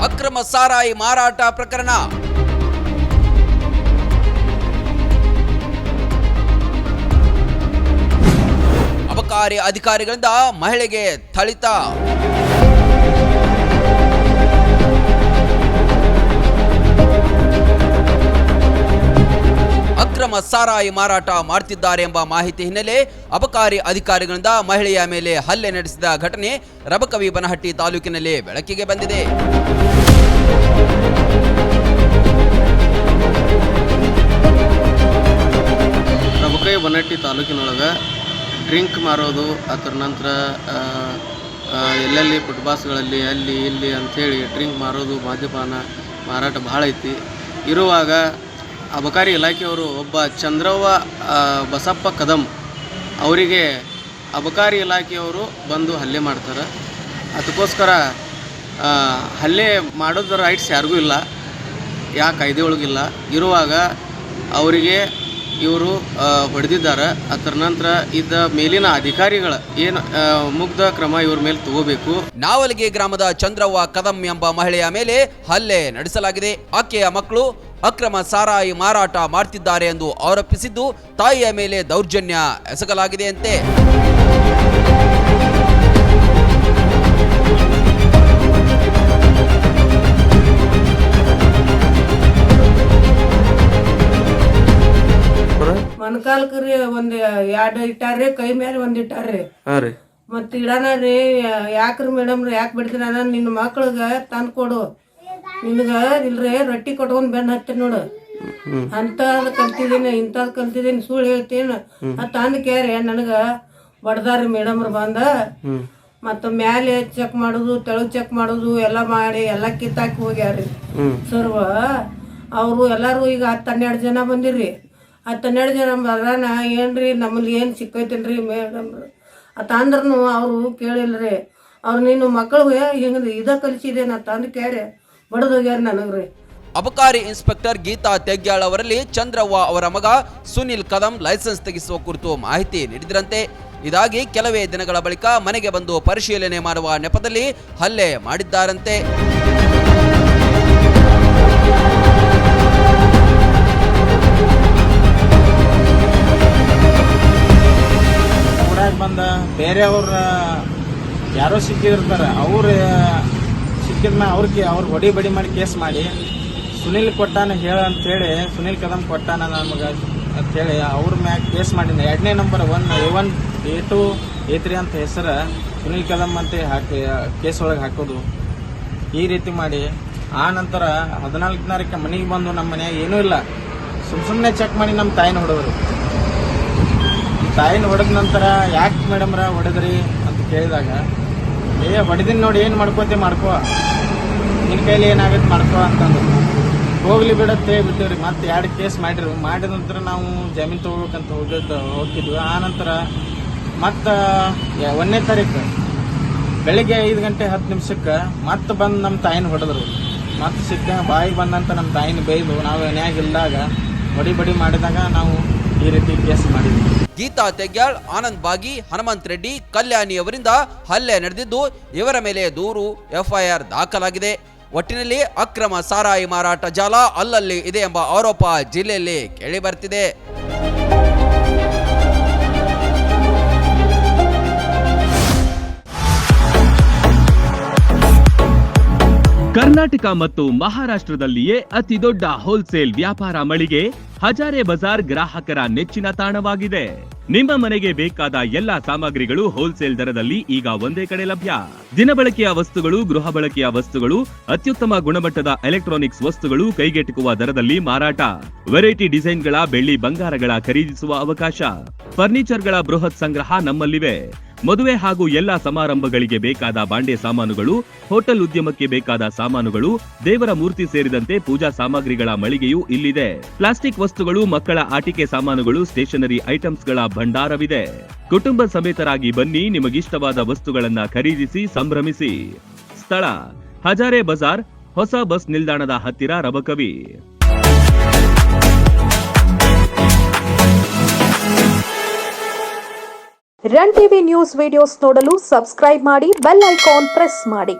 ಅಕ್ರಮ ಸಾರಾಯಿ ಮಾರಾಟ ಪ್ರಕರಣ. ಅಬಕಾರಿ ಅಧಿಕಾರಿಗಳಿಂದ ಮಹಿಳೆಗೆ ಥಳಿತ. ಅಕ್ರಮ ಸಾರಾಯಿ ಮಾರಾಟ ಮಾಡುತ್ತಿದ್ದಾರೆ ಎಂಬ ಮಾಹಿತಿ ಹಿನ್ನೆಲೆ ಅಬಕಾರಿ ಅಧಿಕಾರಿಗಳಿಂದ ಮಹಿಳೆಯ ಮೇಲೆ ಹಲ್ಲೆ ನಡೆಸಿದ ಘಟನೆ ರಬಕವಿ ಬನಹಟ್ಟಿ ತಾಲೂಕಿನಲ್ಲಿ ಬೆಳಕಿಗೆ ಬಂದಿದೆ. ರಬಕವಿ ಬನಹಟ್ಟಿ ತಾಲೂಕಿನೊಳಗೆ ಡ್ರಿಂಕ್ ಮಾರೋದು, ಅದರ ನಂತರ ಎಲ್ಲೆಲ್ಲಿ ಫುಟ್ಪಾತ್ಗಳಲ್ಲಿ ಅಲ್ಲಿ ಇಲ್ಲಿ ಅಂಥೇಳಿ ಡ್ರಿಂಕ್ ಮಾರೋದು, ಮದ್ಯಪಾನ ಮಾರಾಟ ಭಾಳ ಐತಿ. ಇರುವಾಗ ಅಬಕಾರಿ ಇಲಾಖೆಯವರು ಒಬ್ಬ ಚಂದ್ರವ್ವ ಬಸಪ್ಪ ಕದಂ ಅವರಿಗೆ ಅಬಕಾರಿ ಇಲಾಖೆಯವರು ಬಂದು ಹಲ್ಲೆ ಮಾಡ್ತಾರೆ. ಅದಕ್ಕೋಸ್ಕರ ಹಲ್ಲೆ ಮಾಡೋದ್ರ ರೈಟ್ಸ್ ಯಾರಿಗೂ ಇಲ್ಲ, ಯಾವ ಕಾಯ್ದೆ ಒಳಗಿಲ್ಲ. ಇರುವಾಗ ಅವರಿಗೆ ಇವರು ಹೊಡೆದಿದ್ದಾರೆ. ಅದರ ನಂತರ ಇದ್ದ ಮೇಲಿನ ಅಧಿಕಾರಿಗಳ ಏನು ಮುಗ್ಧ ಕ್ರಮ ಇವ್ರ ಮೇಲೆ ತಗೋಬೇಕು. ನಾವಲಗಿ ಗ್ರಾಮದ ಚಂದ್ರವ್ವ ಕದಂ ಎಂಬ ಮಹಿಳೆಯ ಮೇಲೆ ಹಲ್ಲೆ ನಡೆಸಲಾಗಿದೆ. ಆಕೆಯ ಮಕ್ಕಳು ಅಕ್ರಮ ಸಾರಾಯಿ ಮಾರಾಟ ಮಾಡ್ತಿದ್ದಾರೆ ಎಂದು ಆರೋಪಿಸಿದ್ದು ತಾಯಿಯ ಮೇಲೆ ದೌರ್ಜನ್ಯ ಎಸಗಲಾಗಿದೆಯಂತೆ. ಮೊಣಕಾಲ್ಕ್ರಿ ಒಂದ್ 2 ಇಟ್ಟಾರ್ರಿ, ಕೈ ಮೇಲೆ 1 ಇಟ್ಟಾರ್ರಿ. ಮತ್ ಇಡಾನ ರೀ, ಯಾಕ್ರಿ ಮೇಡಮ್ ರೀ ಯಾಕೆ ಬಿಡ್ತೀರ, ನಿನ್ನ ಮಕ್ಳಿಗ ತಂದ್ ಕೊಡು, ನಿನಗ ಇಲ್ರಿ ರೊಟ್ಟಿ ಕೊಟ್ಕೊಂಡ್ ಬೆನ್ನ ಹತ್ತಿ ನೋಡು, ಅಂತದ್ ಕಲ್ತಿದ್ದೀನಿ ಇಂಥದ್ ಕಲ್ತಿದ್ದೀನಿ ಸುಳ್ಳು ಹೇಳ್ತೀನಿ ತಂದ್ ಕೇರಿ ನನಗ ಬಡ್ದಾರಿ ಮೇಡಮ್ರು ಬಂದ. ಮತ್ತ ಮ್ಯಾಲೆ ಚೆಕ್ ಮಾಡುದು, ತೆಳಗ್ ಚೆಕ್ ಮಾಡುದು ಎಲ್ಲ ಮಾಡಿ ಎಲ್ಲ ಕಿತ್ತಾಕಿ ಹೋಗ್ಯಾರ್ರಿ ಸರ್ವ. ಅವರು ಎಲ್ಲಾರು ಈಗ 10-12 ಜನ ಬಂದಿರ್ರಿ. 10-12 ಜನ ಬರಾನ ಏನ್ರಿ ನಮ್ಮಲ್ಲಿ ಏನ್ ಸಿಕ್ಕೈತೇನ್ರಿ ಮೇಡಮ್ರು ಅತ್ತ ಅಂದ್ರೂ ಅವರು ಕೇಳಿಲ್ರಿ. ಅವ್ರು ನೀನು ಮಕ್ಕಳಿಗೆ ಹಿಂಗ್ರಿ ಇದ ಕಲಿಸಿದೆ ನಾ ತಂದು ಕೇಳಿ ಬಡದೋಗ್ಯಾರ ನನಗ್ರಿ. ಅಬಕಾರಿ ಇನ್ಸ್ಪೆಕ್ಟರ್ ಗೀತಾ ತೆಗ್ಯಾಳ್ ಅವರಲ್ಲಿ ಚಂದ್ರವ್ವ ಅವರ ಮಗ ಸುನಿಲ್ ಕದಂ ಲೈಸೆನ್ಸ್ ತೆಗೆಸುವ ಕುರಿತು ಮಾಹಿತಿ ನೀಡಿದ್ರಂತೆ. ಇದಾಗಿ ಕೆಲವೇ ದಿನಗಳ ಬಳಿಕ ಮನೆಗೆ ಬಂದು ಪರಿಶೀಲನೆ ಮಾಡುವ ನೆಪದಲ್ಲಿ ಹಲ್ಲೆ ಮಾಡಿದ್ದಾರಂತೆ. ಬಂದ ಬೇರೆಯವ್ರ ಯಾರೋ ಸಿಕ್ಕಿರ್ತಾರೆ, ಅವ್ರು ಸಿಕ್ಕಿದ್ಮೇಲೆ ಅವ್ರಿಗೆ ಹೊಡಿ ಬಡಿ ಮಾಡಿ ಕೇಸ್ ಮಾಡಿ ಸುನಿಲ್ ಕೊಟ್ಟಾನ ಹೇಳ ಅಂತೇಳಿ, ಸುನಿಲ್ ಕದಂ ಕೊಟ್ಟಾನ ನಮಗೆ ಅಂತೇಳಿ ಅವ್ರ ಮ್ಯಾಗ ಕೇಸ್ ಮಾಡಿದ. 2ನೇ ನಂಬರ್ 1 A1 A2 A3 ಅಂತ ಹೆಸರು ಸುನಿಲ್ ಕದಂ ಅಂತ ಹಾಕಿ ಕೇಸ್ ಒಳಗೆ ಹಾಕೋದು. ಈ ರೀತಿ ಮಾಡಿ ಆ ನಂತರ 14ನೇ ತಾರೀಕು ಮನೆಗೆ ಬಂದು ನಮ್ಮ ಮನೆಯಾಗ ಏನೂ ಇಲ್ಲ, ಸುಮ್ಮನೆ ಚೆಕ್ ಮಾಡಿ ನಮ್ಮ ತಾಯಿನ ಹೊಡೆದ್ರು. ತಾಯಿನ ಹೊಡೆದ ನಂತರ ಯಾಕೆ ಮೇಡಮ್ರ ಹೊಡೆದ್ರಿ ಅಂತ ಕೇಳಿದಾಗ, ಹೊಡೆದಿನ ನೋಡಿ ಏನು ಮಾಡ್ಕೋತೆ ಮಾಡ್ಕೋ, ನಿನ್ನ ಕೈಲಿ ಏನಾಗುತ್ತೆ ಮಾಡ್ಕೋ ಅಂತಂದ್ರು. ಹೋಗ್ಲಿ ಬಿಡತ್ತೆ ಬಿಟ್ಟಿವ್ರಿ. ಮತ್ತೆ 2 ಕೇಸ್ ಮಾಡಿದ್ರು. ಮಾಡಿದ ನಂತರ ನಾವು ಜಾಮೀನು ತಗೋಬೇಕಂತ ಹೋಗಿದ್ವಿ. ಆ ನಂತರ ಮತ್ತು 1ನೇ ತಾರೀಕು ಬೆಳಿಗ್ಗೆ 5 ಗಂಟೆ 10 ನಿಮಿಷಕ್ಕೆ ಮತ್ತೆ ಬಂದು ನಮ್ಮ ತಾಯಿನ ಹೊಡೆದ್ರು. ಮತ್ತೆ ಸಿಕ್ಕ ಬಾಯಿಗೆ ಬಂದಂತ ನಮ್ಮ ತಾಯಿನ ಬೈದು ನಾವು ಮನೆಯಾಗಿಲ್ದಾಗ ಹೊಡಿ ಬಡಿ ಮಾಡಿದಾಗ ನಾವು ಈ ರೀತಿ ಕೇಸ್ ಮಾಡಿದ್ವಿ. ಗೀತಾ ತೆಗ್ಯಾಳ್, ಆನಂದ್ ಬಾಗಿ, ಹನುಮಂತ್ ರೆಡ್ಡಿ, ಕಲ್ಯಾಣಿ ಅವರಿಂದ ಹಲ್ಲೆ ನಡೆದಿದ್ದು ಇವರ ಮೇಲೆ ದೂರು FIR ದಾಖಲಾಗಿದೆ. ಒಟ್ಟಿನಲ್ಲಿ ಅಕ್ರಮ ಸಾರಾಯಿ ಮಾರಾಟ ಜಾಲ ಅಲ್ಲಲ್ಲಿ ಇದೆ ಎಂಬ ಆರೋಪ ಜಿಲ್ಲೆಯಲ್ಲಿ ಕೇಳಿ ಬರ್ತಿದೆ. ಕರ್ನಾಟಕ ಮತ್ತು ಮಹಾರಾಷ್ಟ್ರದಲ್ಲಿಯೇ ಅತಿ ದೊಡ್ಡ ಹೋಲ್ಸೇಲ್ ವ್ಯಾಪಾರ ಮಳಿಗೆ ಹಜಾರೆ ಬಜಾರ್ ಗ್ರಾಹಕರ ನೆಚ್ಚಿನ ತಾಣವಾಗಿದೆ. ನಿಮ್ಮ ಮನೆಗೆ ಬೇಕಾದ ಎಲ್ಲಾ ಸಾಮಗ್ರಿಗಳು ಹೋಲ್ಸೇಲ್ ದರದಲ್ಲಿ ಈಗ ಒಂದೇ ಕಡೆ ಲಭ್ಯ. ದಿನಬಳಕೆಯ ವಸ್ತುಗಳು, ಗೃಹ ಬಳಕೆಯ ವಸ್ತುಗಳು, ಅತ್ಯುತ್ತಮ ಗುಣಮಟ್ಟದ ಎಲೆಕ್ಟ್ರಾನಿಕ್ಸ್ ವಸ್ತುಗಳು ಕೈಗೆಟುಕುವ ದರದಲ್ಲಿ ಮಾರಾಟ. ವೆರೈಟಿ ಡಿಸೈನ್ಗಳ ಬೆಳ್ಳಿ ಬಂಗಾರಗಳ ಖರೀದಿಸುವ ಅವಕಾಶ. ಫರ್ನಿಚರ್ಗಳ ಬೃಹತ್ ಸಂಗ್ರಹ ನಮ್ಮಲ್ಲಿವೆ. ಮದುವೆ ಹಾಗೂ ಎಲ್ಲಾ ಸಮಾರಂಭಗಳಿಗೆ ಬೇಕಾದ ಬಾಂಡೆ ಸಾಮಾನುಗಳು, ಹೋಟೆಲ್ ಉದ್ಯಮಕ್ಕೆ ಬೇಕಾದ ಸಾಮಾನುಗಳು, ದೇವರ ಮೂರ್ತಿ ಸೇರಿದಂತೆ ಪೂಜಾ ಸಾಮಗ್ರಿಗಳ ಮಳಿಗೆಯೂ ಇಲ್ಲಿದೆ. ಪ್ಲಾಸ್ಟಿಕ್ ವಸ್ತುಗಳು, ಮಕ್ಕಳ ಆಟಿಕೆ ಸಾಮಾನುಗಳು, ಸ್ಟೇಷನರಿ ಐಟಮ್ಸ್ಗಳ ಭಂಡಾರವಿದೆ. ಕುಟುಂಬ ಸಮೇತರಾಗಿ ಬನ್ನಿ, ನಿಮಗಿಷ್ಟವಾದ ವಸ್ತುಗಳನ್ನ ಖರೀದಿಸಿ ಸಂಭ್ರಮಿಸಿ. ಸ್ಥಳ ಹಜಾರೆ ಬಜಾರ್, ಹೊಸ ಬಸ್ ನಿಲ್ದಾಣದ ಹತ್ತಿರ, Rabakavi. Run TV news videos ನೋಡಲು ಸಬ್ಸ್ಕ್ರೈಬ್ ಮಾಡಿ, ಬೆಲ್ ಐಕಾನ್ ಪ್ರೆಸ್ ಮಾಡಿ.